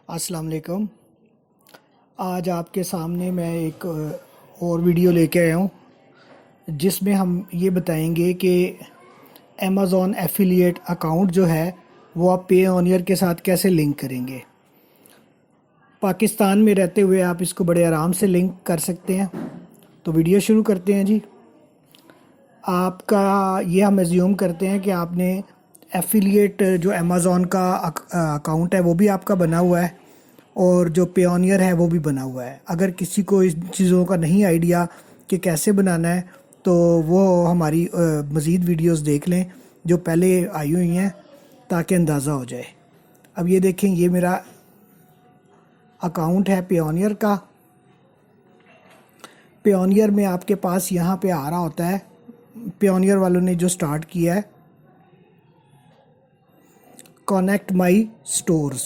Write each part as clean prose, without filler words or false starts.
अस्सलाम वालेकुम। आज आपके सामने मैं एक और वीडियो लेके आया हूँ जिसमें हम ये बताएंगे कि अमेज़ॉन एफिलिएट अकाउंट जो है वो आप पेओनियर के साथ कैसे लिंक करेंगे। पाकिस्तान में रहते हुए आप इसको बड़े आराम से लिंक कर सकते हैं। तो वीडियो शुरू करते हैं जी। आपका ये हम एज्यूम करते हैं कि आपने एफिलिएट जो अमेज़ॉन का अकाउंट है वो भी आपका बना हुआ है और जो पेओनियर है वो भी बना हुआ है। अगर किसी को इस चीज़ों का नहीं आइडिया कि कैसे बनाना है तो वो हमारी मज़ीद वीडियोस देख लें जो पहले आई हुई हैं ताकि अंदाज़ा हो जाए। अब ये देखें, ये मेरा अकाउंट है पेओनियर का। पेओनियर में आपके पास यहाँ पे आ रहा होता है, पेओनियर वालों ने जो स्टार्ट किया है, कनेक्ट माई स्टोर्स,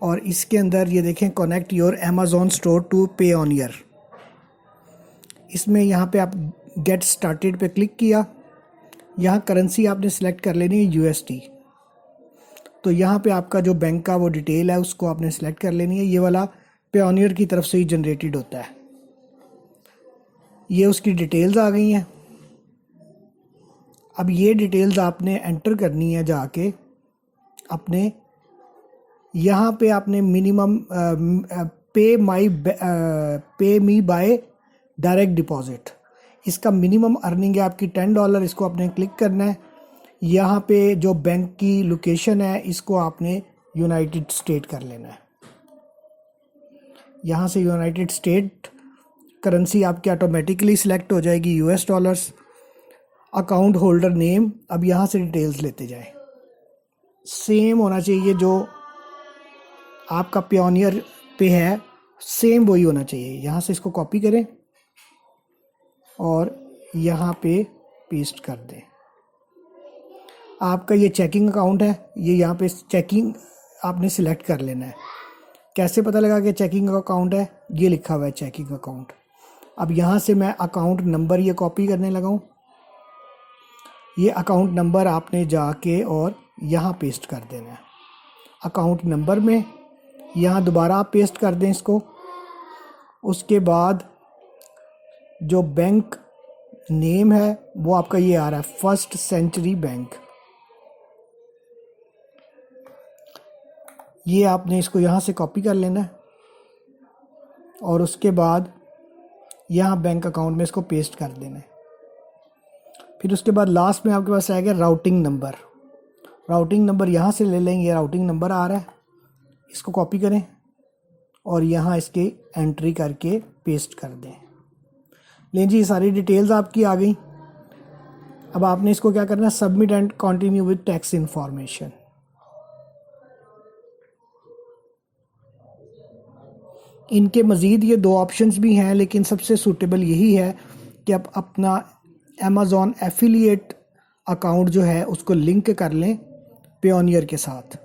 और इसके अंदर ये देखें connect your Amazon store to Payoneer. इसमें यहाँ पे आप गेट स्टार्टेड पे क्लिक किया। यहाँ करेंसी आपने सेलेक्ट कर लेनी है यूएसडी। तो यहाँ पे आपका जो बैंक का वो डिटेल है उसको आपने सेलेक्ट कर लेनी है। ये वाला पेओनियर की तरफ से ही जनरेटेड होता है। ये उसकी डिटेल्स आ गई हैं। अब ये डिटेल्स आपने एंटर करनी है जाके अपने, यहाँ पे आपने मिनिमम पे मी बाय डायरेक्ट डिपॉजिट, इसका मिनिमम अर्निंग है आपकी $10। इसको आपने क्लिक करना है। यहाँ पे जो बैंक की लोकेशन है इसको आपने यूनाइटेड स्टेट कर लेना है। यहाँ से यूनाइटेड स्टेट करेंसी आपकी ऑटोमेटिकली सिलेक्ट हो जाएगी US dollars. Account holder name, अब यहाँ से डिटेल्स लेते जाएं। सेम होना चाहिए जो आपका पेओनियर पे है, सेम वही होना चाहिए। यहाँ से इसको कॉपी करें और यहाँ पे पेस्ट कर दें। आपका ये चेकिंग अकाउंट है, ये यहाँ पे चेकिंग आपने सिलेक्ट कर लेना है। कैसे पता लगा कि चेकिंग अकाउंट है? ये लिखा हुआ है चेकिंग अकाउंट। अब यहाँ से मैं अकाउंट नंबर ये कॉपी करने लगा हूँ। ये अकाउंट नंबर आपने जाके और यहाँ पेस्ट कर देना है। अकाउंट नंबर में यहाँ दोबारा आप पेस्ट कर दें इसको। उसके बाद जो बैंक नेम है वो आपका ये आ रहा है, फर्स्ट सेंचुरी बैंक। ये आपने इसको यहाँ से कॉपी कर लेना है और उसके बाद यहाँ बैंक अकाउंट में इसको पेस्ट कर देना है। फिर उसके बाद लास्ट में आपके पास आएगा राउटिंग नंबर। राउटिंग नंबर यहाँ से ले लेंगे, राउटिंग नंबर आ रहा है, इसको कॉपी करें और यहाँ इसके एंट्री करके पेस्ट कर दें। लें जी, सारी डिटेल्स आपकी आ गई। अब आपने इसको क्या करना है, submit and continue with tax information. इनके मज़ीद ये दो ऑप्शंस भी हैं, लेकिन सबसे सूटेबल यही है कि आप अपना अमेज़ॉन एफिलिएट अकाउंट जो है उसको लिंक कर लें पेओनियर के साथ।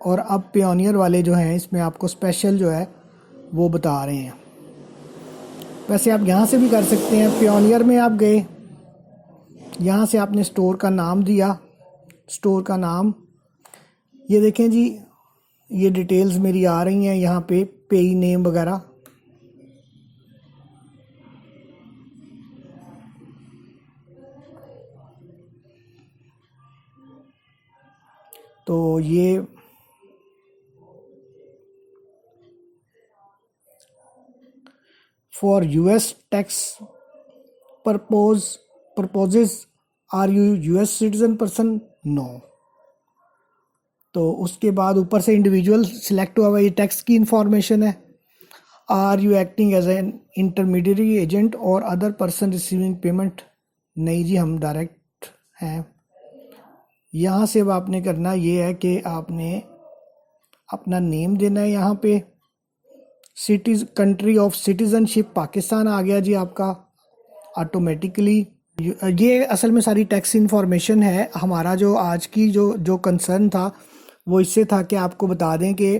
और अब पेओनियर वाले जो हैं इसमें आपको स्पेशल जो है वो बता रहे हैं। वैसे आप यहाँ से भी कर सकते हैं। पेओनियर में आप गए, यहाँ से आपने स्टोर का नाम दिया, स्टोर का नाम ये देखें जी, ये डिटेल्स मेरी आ रही हैं यहाँ पे, पेई नेम वगैरह। तो ये for US tax purposes are you US citizen person? No. तो उसके बाद ऊपर से इंडिविजुअल सिलेक्ट हुआ हुआ, ये टैक्स की इंफॉर्मेशन है। Are you acting as an intermediary agent or other person receiving payment? नहीं जी, हम डायरेक्ट हैं। यहाँ से अब आपने करना ये है कि आपने अपना नेम देना है। यहाँ पे कंट्री ऑफ सिटीजनशिप पाकिस्तान आ गया जी आपका ऑटोमेटिकली। ये असल में सारी टैक्स इंफॉर्मेशन है। हमारा जो आज की जो कंसर्न था वो इससे था कि आपको बता दें कि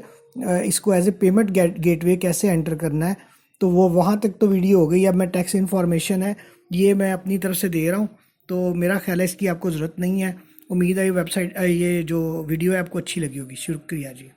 इसको एज ए पेमेंट गेटवे कैसे एंटर करना है। तो वो वहाँ तक तो वीडियो हो गई। अब मैं टैक्स इन्फॉर्मेशन है ये मैं अपनी तरफ से दे रहा हूँ, तो मेरा ख्याल है इसकी आपको ज़रूरत नहीं है। उम्मीद है ये वेबसाइट ये जो वीडियो है आपको अच्छी लगी होगी। शुक्रिया जी।